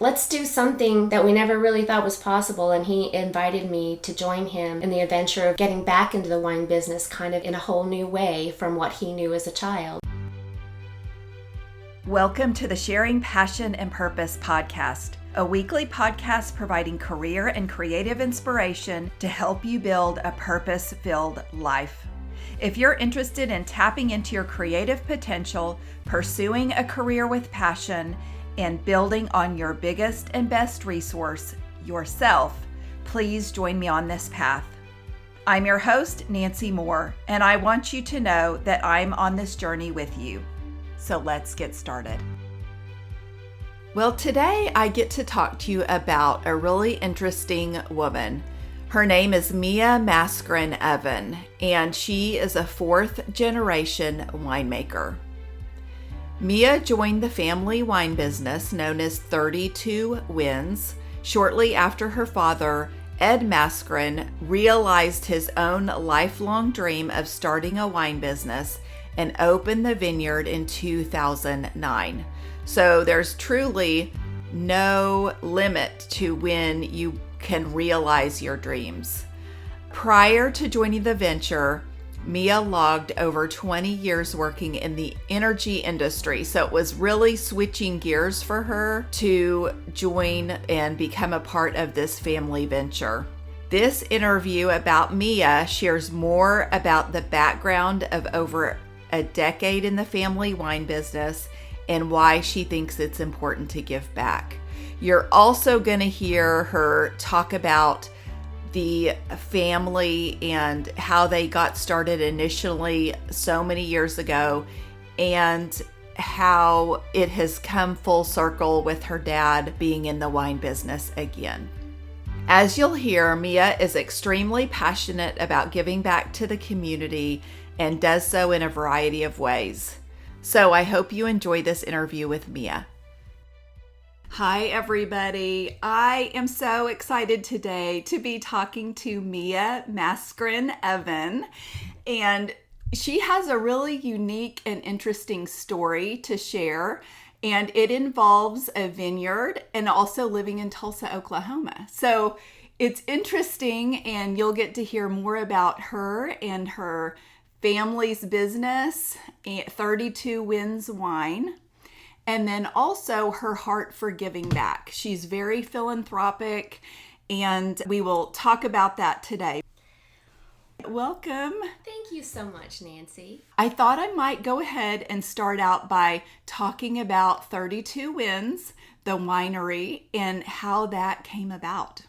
let's do something that we never really thought was possible. And he invited me to join him in the adventure of getting back into the wine business kind of in a whole new way from what he knew as a child. Welcome to the Sharing Passion and Purpose podcast, a weekly podcast providing career and creative inspiration to help you build a purpose-filled life. If you're interested in tapping into your creative potential, pursuing a career with passion, and building on your biggest and best resource, yourself, please join me on this path. I'm your host, Nancy Moore, and I want you to know that I'm on this journey with you. So let's get started. Well, today I get to talk to you about a really interesting woman. Her name is Mia Mascarin-Oven, and she is a fourth-generation winemaker. Mia joined the family wine business known as 32 Winds shortly after her father, Ed Mascarin, realized his own lifelong dream of starting a wine business and opened the vineyard in 2009. So there's truly no limit to when you can realize your dreams. Prior to joining the venture, Mia logged over 20 years working in the energy industry, so it was really switching gears for her to join and become a part of this family venture. This interview about Mia shares more about the background of over a decade in the family wine business and why she thinks it's important to give back. You're also going to hear her talk about the family and how they got started initially so many years ago and how it has come full circle with her dad being in the wine business again. As you'll hear, Mia is extremely passionate about giving back to the community and does so in a variety of ways. So I hope you enjoy this interview with Mia. Hi, everybody. I am so excited today to be talking to Mia Mascarin-Oven, and she has a really unique and interesting story to share, and it involves a vineyard and also living in Tulsa, Oklahoma. So it's interesting, and you'll get to hear more about her and her family's business, 32 Winds Wine. And then also her heart for giving back. She's very philanthropic, and we will talk about that today. Welcome. Thank you so much, Nancy. I thought I might go ahead and start out by talking about 32 Winds, the winery, and how that came about.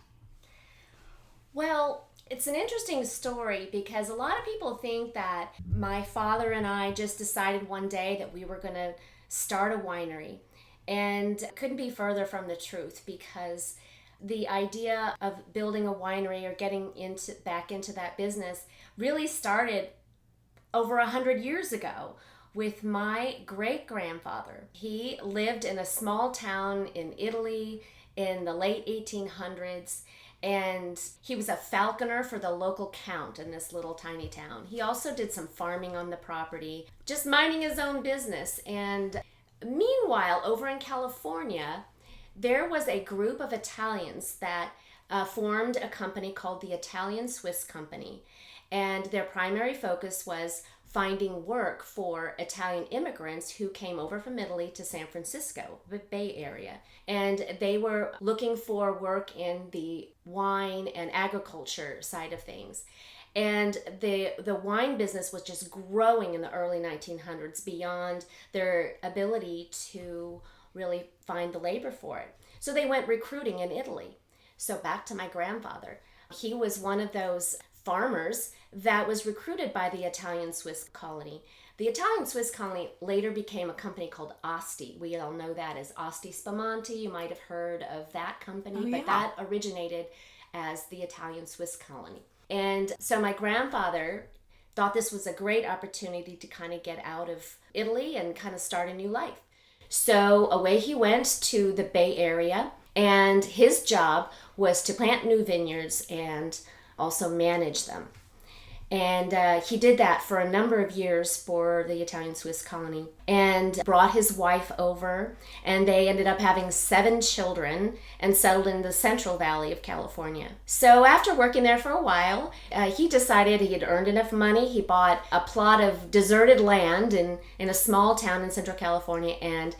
Well, it's an interesting story because a lot of people think that my father and I just decided one day that we were going to start a winery, and couldn't be further from the truth, because the idea of building a winery or getting back into that business really started over 100 years ago with my great-grandfather. He lived in a small town in Italy in the late 1800s, and he was a falconer for the local count in this little tiny town. He also did some farming on the property, just minding his own business. And meanwhile, over in California, there was a group of Italians that formed a company called the Italian-Swiss Company. And their primary focus was finding work for Italian immigrants who came over from Italy to San Francisco, the Bay Area. And they were looking for work in the wine and agriculture side of things. And the wine business was just growing in the early 1900s beyond their ability to really find the labor for it. So they went recruiting in Italy. So back to my grandfather. He was one of those farmers that was recruited by the Italian-Swiss colony. The Italian-Swiss colony later became a company called Asti. We all know that as Asti Spumante. You might have heard of that company, but that originated as the Italian-Swiss colony. And so my grandfather thought this was a great opportunity to kind of get out of Italy and kind of start a new life. So away he went to the Bay Area, and his job was to plant new vineyards and also manage them. And he did that for a number of years for the Italian Swiss colony and brought his wife over, and they ended up having 7 children and settled in the Central Valley of California. So after working there for a while, he decided he had earned enough money. He bought a plot of deserted land in a small town in Central California and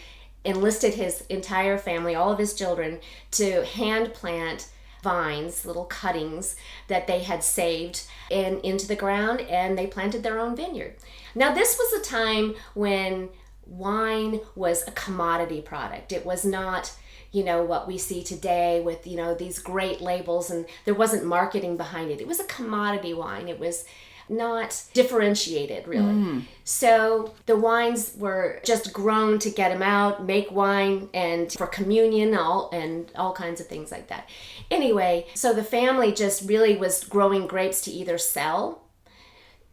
enlisted his entire family, all of his children, to hand plant vines, little cuttings that they had saved into the ground, and they planted their own vineyard. Now, this was a time when wine was a commodity product. It was not, what we see today with, these great labels, and there wasn't marketing behind it. It was a commodity wine. It was not differentiated, really. So the wines were just grown to get them out, make wine, and for communion, all kinds of things like that. Anyway, so the family just really was growing grapes to either sell.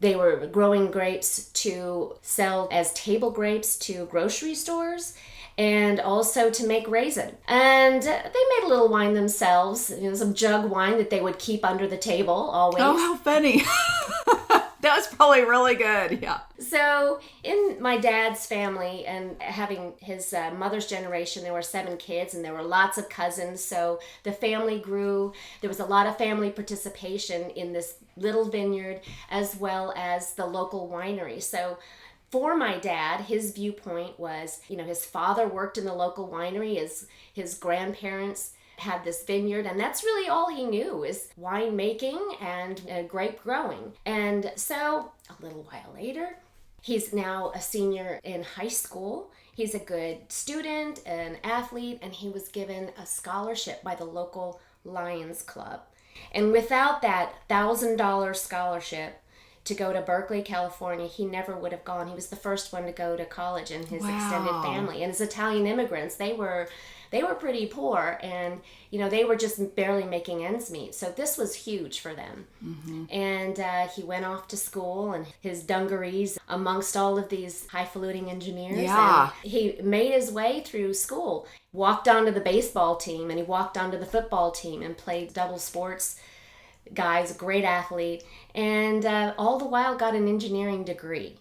They were growing grapes to sell as table grapes to grocery stores, and also to make raisin. And they made a little wine themselves, some jug wine that they would keep under the table always. Oh, how funny. That was probably really good, yeah. So in my dad's family, and having his mother's generation, there were 7 kids and there were lots of cousins. So the family grew. There was a lot of family participation in this little vineyard as well as the local winery. So for my dad, his viewpoint was, his father worked in the local winery, his grandparents had this vineyard, and that's really all he knew is wine making and grape growing. And so a little while later, he's now a senior in high school. He's a good student, an athlete, and he was given a scholarship by the local Lions Club. And without that $1,000 scholarship to go to Berkeley, California, he never would have gone. He was the first one to go to college in his extended family. And as Italian immigrants, they were pretty poor, and they were just barely making ends meet. So this was huge for them. And he went off to school, and his dungarees amongst all of these highfalutin engineers. Yeah. And he made his way through school, walked onto the baseball team, and he walked onto the football team and played double sports. Guy's a great athlete, and all the while got an engineering degree.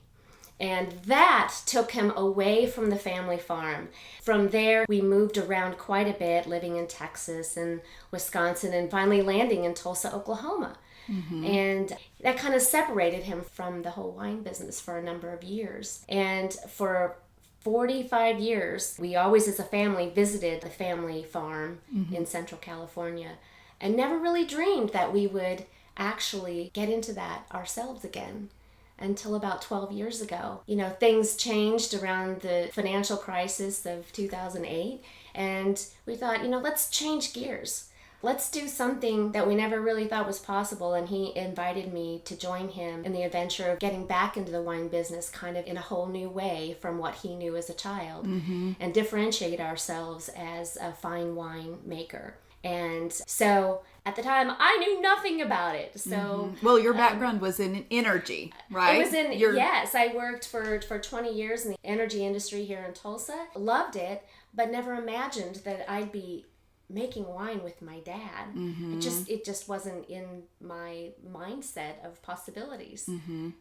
And that took him away from the family farm. From there, we moved around quite a bit, living in Texas and Wisconsin, and finally landing in Tulsa, Oklahoma. And that kind of separated him from the whole wine business for a number of years. And for 45 years, we always as a family visited the family farm in Central California, and never really dreamed that we would actually get into that ourselves again until about 12 years ago. Things changed around the financial crisis of 2008, and we thought, let's change gears. Let's do something that we never really thought was possible. And he invited me to join him in the adventure of getting back into the wine business kind of in a whole new way from what he knew as a child, and differentiate ourselves as a fine wine maker. And so at the time, I knew nothing about it. So, well, your background was in energy, right? It was in, yes, I worked for 20 years in the energy industry here in Tulsa. Loved it, but never imagined that I'd be making wine with my dad. It just wasn't in my mindset of possibilities.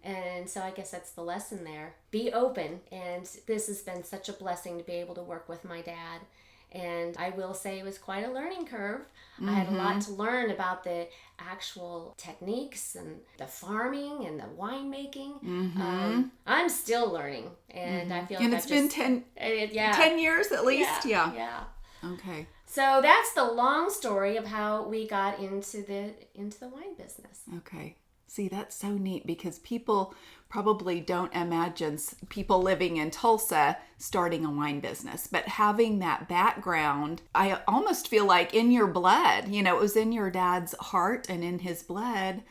And so I guess that's the lesson there. Be open. And this has been such a blessing to be able to work with my dad. And I will say it was quite a learning curve. I had a lot to learn about the actual techniques and the farming and the winemaking. I'm still learning, and I feel like it's been 10 years at least. Yeah. Okay. So that's the long story of how we got into the wine business. Okay. See, that's so neat because people probably don't imagine people living in Tulsa starting a wine business, but having that background, I almost feel like in your blood, it was in your dad's heart and in his blood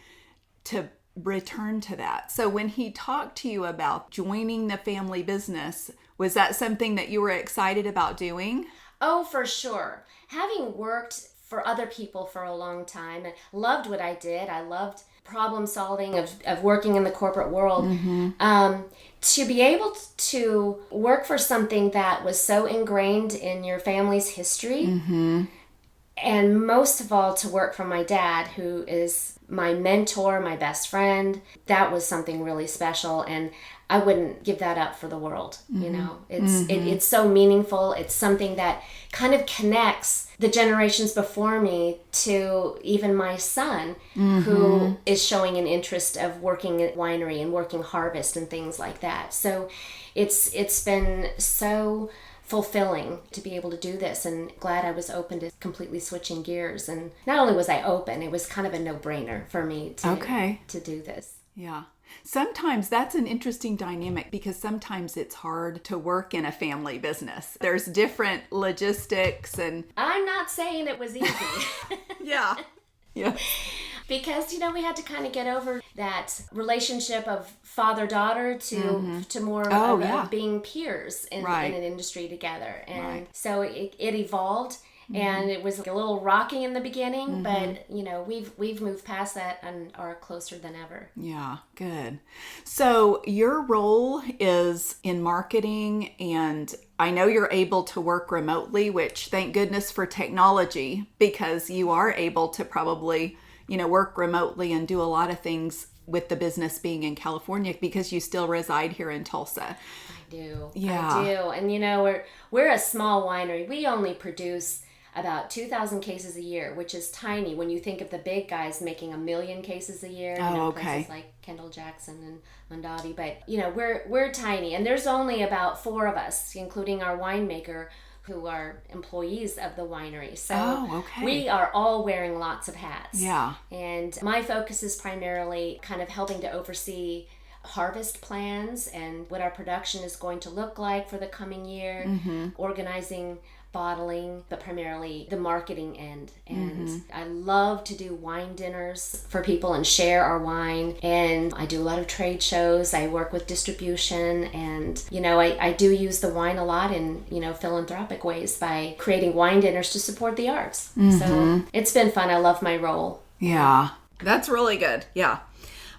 to return to that. So when he talked to you about joining the family business, was that something that you were excited about doing? Oh, for sure. Having worked for other people for a long time and loved what I did, I loved problem solving of working in the corporate world, to be able to work for something that was so ingrained in your family's history And most of all, to work for my dad, who is my mentor, my best friend, that was something really special. And I wouldn't give that up for the world. You know, it's so meaningful. It's something that kind of connects the generations before me to even my son, who is showing an interest of working at winery and working harvest and things like that. So it's been so fulfilling to be able to do this, and glad I was open to completely switching gears. And not only was I open, it was kind of a no-brainer for me to do this. Yeah. Sometimes that's an interesting dynamic because sometimes it's hard to work in a family business. There's different logistics and... I'm not saying it was easy. Yeah. Yeah. Because, we had to kind of get over that relationship of father-daughter to more of being peers in an industry together. And so it evolved. And it was a little rocky in the beginning, but we've moved past that and are closer than ever. Yeah, good. So your role is in marketing, and I know you're able to work remotely, which thank goodness for technology, because you are able to probably, work remotely and do a lot of things with the business being in California because you still reside here in Tulsa. I do. Yeah. I do. And we're a small winery. We only produce about 2,000 cases a year, which is tiny when you think of the big guys making 1 million cases a year. Places like Kendall Jackson and Mondavi. But we're tiny, and there's only about 4 of us, including our winemaker, who are employees of the winery. So we are all wearing lots of hats. Yeah. And my focus is primarily kind of helping to oversee harvest plans and what our production is going to look like for the coming year, organizing bottling, but primarily the marketing end. And I love to do wine dinners for people and share our wine. And I do a lot of trade shows. I work with distribution, and I do use the wine a lot in philanthropic ways by creating wine dinners to support the arts. So it's been fun. I love my role. Yeah, that's really good. Yeah.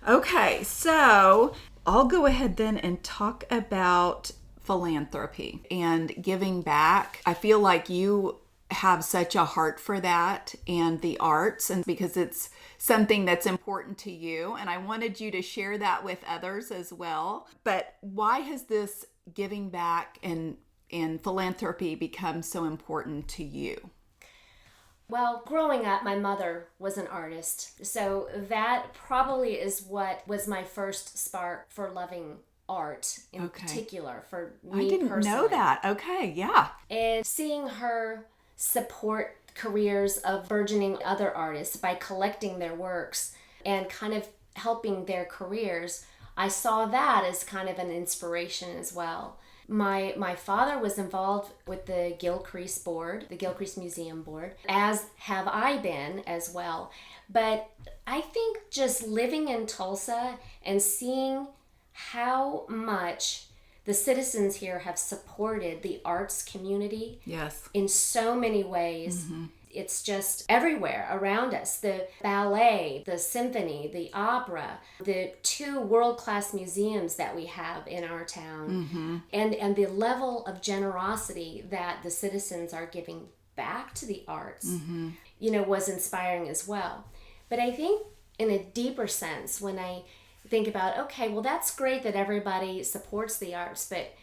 Okay, so I'll go ahead then and talk about philanthropy and giving back. I feel like you have such a heart for that and the arts, and because it's something that's important to you, and I wanted you to share that with others as well. But why has this giving back and philanthropy become so important to you? Well, growing up, my mother was an artist, so that probably is what was my first spark for loving art in particular for me. I didn't personally know that. Okay, yeah. And seeing her support careers of burgeoning other artists by collecting their works and kind of helping their careers, I saw that as kind of an inspiration as well. My father was involved with the Gilcrease board, the Gilcrease Museum board, as have I been as well. But I think just living in Tulsa and seeing how much the citizens here have supported the arts community in so many ways. It's just everywhere around us. The ballet, the symphony, the opera, the 2 world-class museums that we have in our town, and the level of generosity that the citizens are giving back to the arts, was inspiring as well. But I think in a deeper sense, when I think about, okay, well, that's great that everybody supports the arts, but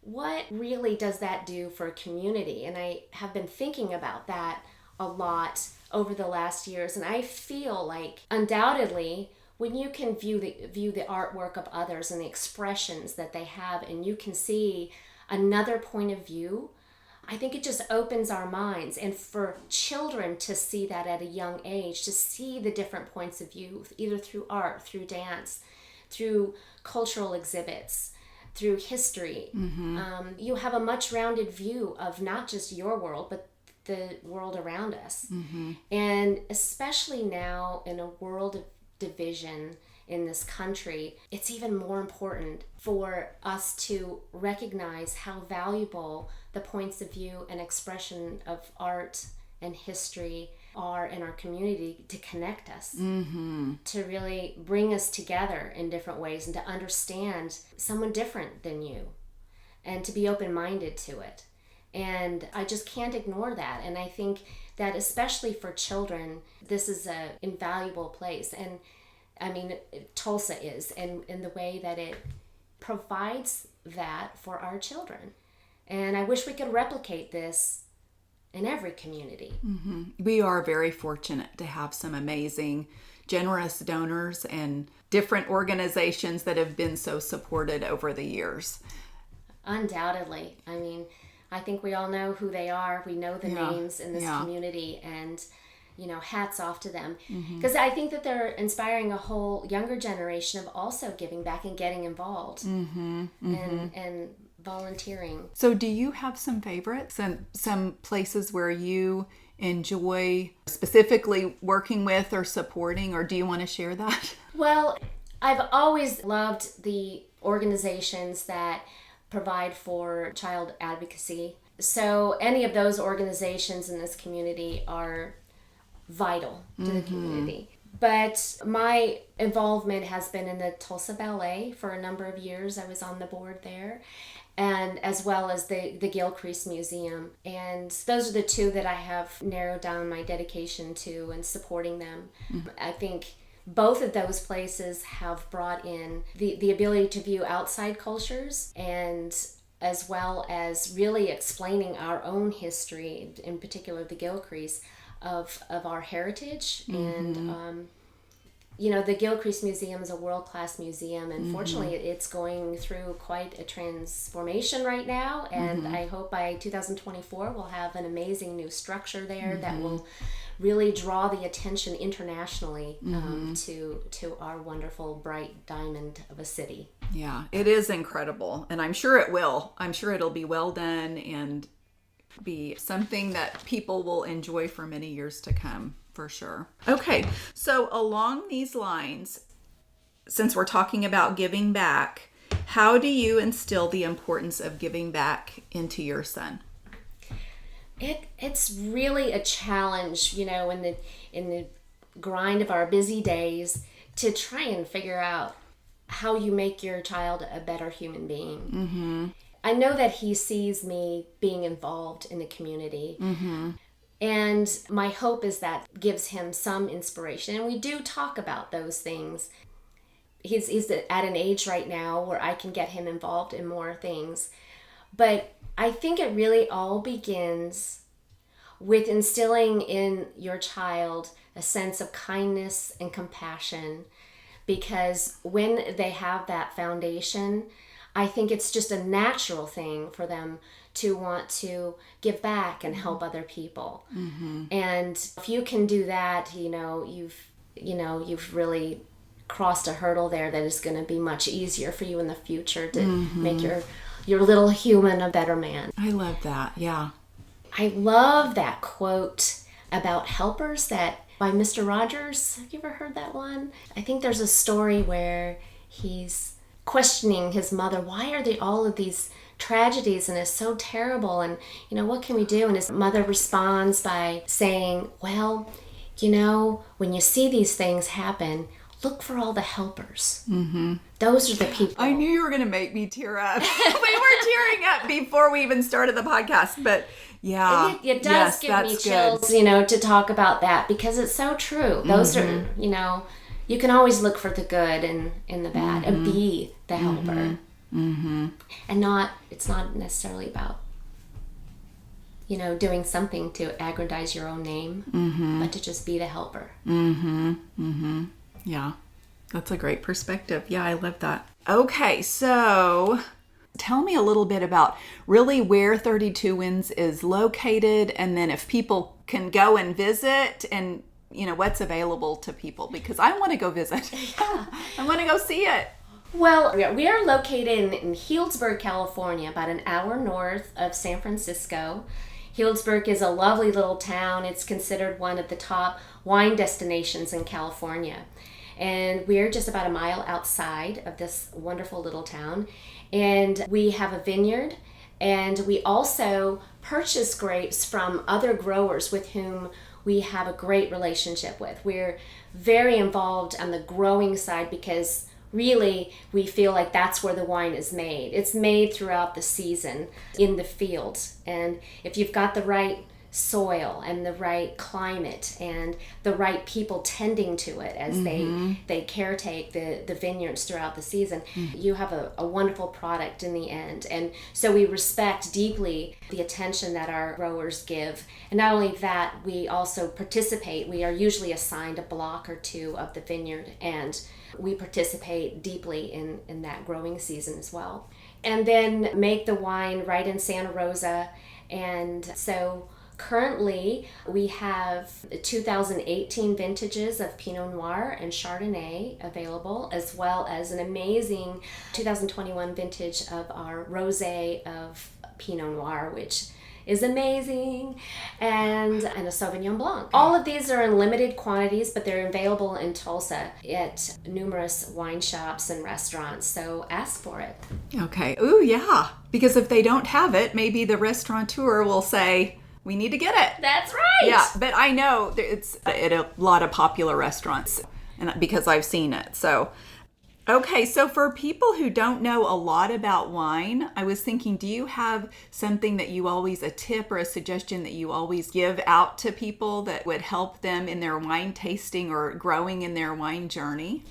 what really does that do for a community? And I have been thinking about that a lot over the last years, and I feel like undoubtedly when you can view the artwork of others and the expressions that they have, and you can see another point of view, I think it just opens our minds. And for children to see that at a young age, to see the different points of view, either through art, through dance, through cultural exhibits, through history, you have a much rounded view of not just your world, but the world around us. And especially now in a world of division in this country, it's even more important for us to recognize how valuable the points of view and expression of art and history are in our community, to connect us, to really bring us together in different ways, and to understand someone different than you, and to be open-minded to it. And I just can't ignore that. And I think that especially for children, this is an invaluable place. And I mean, Tulsa is, and in the way that it provides that for our children. And I wish we could replicate this in every community. Mm-hmm. We are very fortunate to have some amazing, generous donors and different organizations that have been so supported over the years. Undoubtedly. I mean, I think we all know who they are. We know the names in this community, and hats off to them. Because I think that they're inspiring a whole younger generation of also giving back and getting involved and volunteering. So do you have some favorites and some places where you enjoy specifically working with or supporting, or do you want to share that? Well, I've always loved the organizations that provide for child advocacy. So any of those organizations in this community are vital to the community. But my involvement has been in the Tulsa Ballet for a number of years. I was on the board there, and as well as the Gilcrease Museum. And those are the two that I have narrowed down my dedication to and supporting them. I think both of those places have brought in the ability to view outside cultures, and as well as really explaining our own history, in particular the Gilcrease, of our heritage. And the Gilcrease Museum is a world-class museum, and fortunately it's going through quite a transformation right now, and I hope by 2024 we'll have an amazing new structure there that will really draw the attention internationally to our wonderful bright diamond of a city. Yeah, it is incredible, and I'm sure it will. I'm sure it'll be well done and be something that people will enjoy for many years to come, for sure. Okay, so along these lines, since we're talking about giving back, how do you instill the importance of giving back into your son? It's really a challenge, in the grind of our busy days, to try and figure out how you make your child a better human being. I know that he sees me being involved in the community. And my hope is that gives him some inspiration. And we do talk about those things. He's at an age right now where I can get him involved in more things. But I think it really all begins with instilling in your child a sense of kindness and compassion. Because when they have that foundation, I think it's just a natural thing for them to want to give back and help other people. And if you can do that, you've really crossed a hurdle there that is going to be much easier for you in the future to make your little human a better man. I love that. Yeah. I love that quote about helpers by Mr. Rogers. Have you ever heard that one? I think there's a story where he's questioning his mother. Why are all of these tragedies, and it's so terrible, and what can we do? And his mother responds by saying, well, when you see these things happen, look for all the helpers. Those are the people. I knew you were going to make me tear up. We were tearing up before we even started the podcast, but yeah. It does give me chills, to talk about that, because it's so true. Those are, you can always look for the good and in the bad and be the helper. And it's not necessarily about, doing something to aggrandize your own name, but to just be the helper. Yeah, that's a great perspective. Yeah, I love that. Okay, so tell me a little bit about really where 32 Winds is located, and then if people can go and visit, and what's available to people, because I want to go visit. I want to go see it. Well, we are located in Healdsburg, California, about an hour north of San Francisco. Healdsburg is a lovely little town. It's considered one of the top wine destinations in California. And we're just about a mile outside of this wonderful little town. And we have a vineyard, and we also purchase grapes from other growers with whom we have a great relationship with. We're very involved on the growing side because really, we feel like that's where the wine is made. It's made throughout the season in the fields. And if you've got the right soil and the right climate and the right people tending to it as they caretake the vineyards throughout the season, you have a wonderful product in the end. And so we respect deeply the attention that our growers give. And not only that, we also participate. We are usually assigned a block or two of the vineyard, and we participate deeply in that growing season as well. And then make the wine right in Santa Rosa. And so currently, we have 2018 vintages of Pinot Noir and Chardonnay available, as well as an amazing 2021 vintage of our Rosé of Pinot Noir, which is amazing, and a Sauvignon Blanc. All of these are in limited quantities, but they're available in Tulsa at numerous wine shops and restaurants, so ask for it. Okay. Ooh, yeah. Because if they don't have it, maybe the restaurateur will say, we need to get it. That's right. Yeah, but I know it's at a lot of popular restaurants, and because I've seen it. So, okay, so for people who don't know a lot about wine, I was thinking, do you have something that you always, a tip or a suggestion that you always give out to people that would help them in their wine tasting or growing in their wine journey?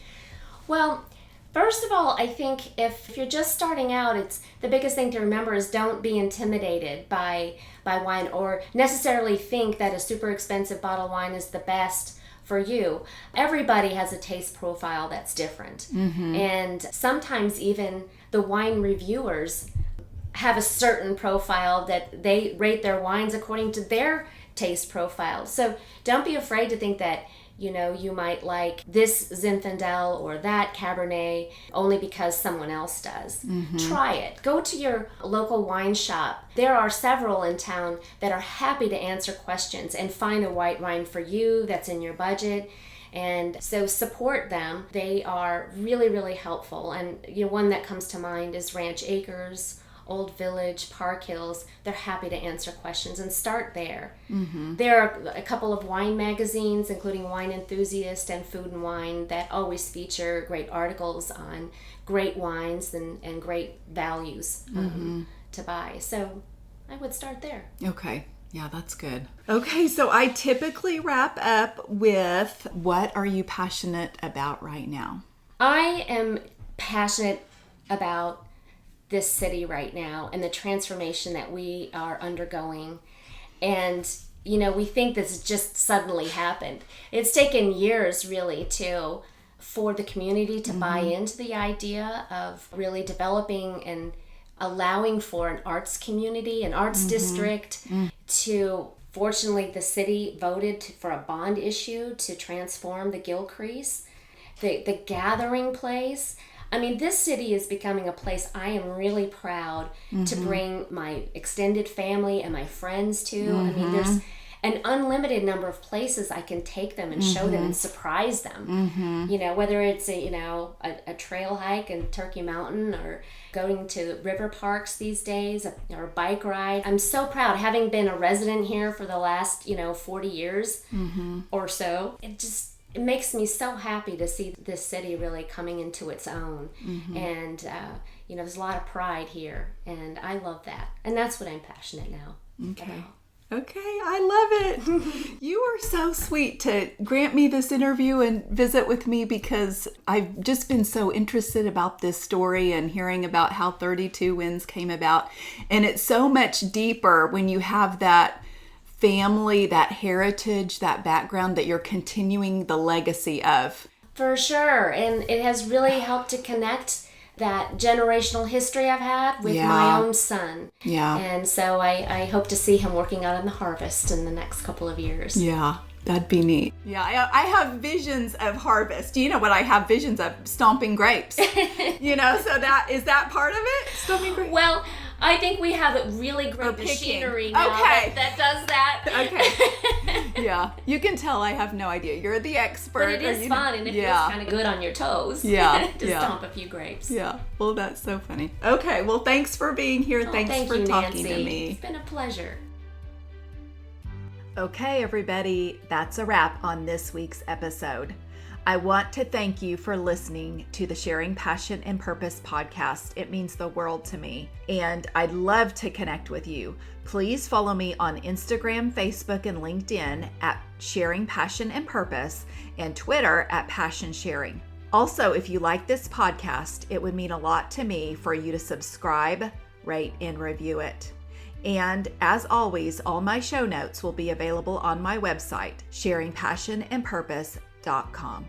Well, first of all, I think if you're just starting out, it's the biggest thing to remember is don't be intimidated by wine or necessarily think that a super expensive bottle of wine is the best for you. Everybody has a taste profile that's different. And sometimes even the wine reviewers have a certain profile that they rate their wines according to their taste profile. So don't be afraid to think that you might like this Zinfandel or that Cabernet only because someone else does. Try it. Go to your local wine shop. There are several in town that are happy to answer questions and find a white wine for you that's in your budget. And so support them. They are really, really helpful. And one that comes to mind is Ranch Acres, Old Village, Park Hills. They're happy to answer questions, and start there. There are a couple of wine magazines, including Wine Enthusiast and Food and Wine, that always feature great articles on great wines and great values to buy. So I would start there. Okay. Yeah, that's good. Okay, so I typically wrap up with, what are you passionate about right now? I am passionate about this city right now and the transformation that we are undergoing. And, we think this just suddenly happened. It's taken years really for the community to buy into the idea of really developing and allowing for an arts community, an arts district. Fortunately, the city voted for a bond issue to transform the Gilcrease, the gathering place. I mean, this city is becoming a place I am really proud to bring my extended family and my friends to. I mean, there's an unlimited number of places I can take them and show them and surprise them. Whether it's a trail hike in Turkey Mountain or going to river parks these days or a bike ride. I'm so proud, having been a resident here for the last 40 years or so. It makes me so happy to see this city really coming into its own. And, there's a lot of pride here, and I love that. And that's what I'm passionate now. Okay. Okay, I love it. You are so sweet to grant me this interview and visit with me, because I've just been so interested about this story and hearing about how 32 Winds came about. And it's so much deeper when you have that family, that heritage, that background that you're continuing the legacy of. For sure. And it has really helped to connect that generational history I've had with my own son. Yeah. And so I hope to see him working out in the harvest in the next couple of years. Yeah. That'd be neat. Yeah, I have visions of harvest. You know what I have visions of? Stomping grapes. So is that part of it? Stomping grapes? Well, I think we have really great machinery now that does that. Okay. Yeah. You can tell I have no idea. You're the expert. But it is fun, and it feels kind of good on your toes. Yeah. to stomp a few grapes. Yeah. Well, that's so funny. Okay. Well, thanks for being here. Thanks for talking to me. It's been a pleasure. Okay, everybody, that's a wrap on this week's episode. I want to thank you for listening to the Sharing Passion and Purpose podcast. It means the world to me, and I'd love to connect with you. Please follow me on Instagram, Facebook, and LinkedIn at Sharing Passion and Purpose, and Twitter at Passion Sharing. Also, if you like this podcast, it would mean a lot to me for you to subscribe, rate, and review it. And as always, all my show notes will be available on my website, sharingpassionandpurpose.com.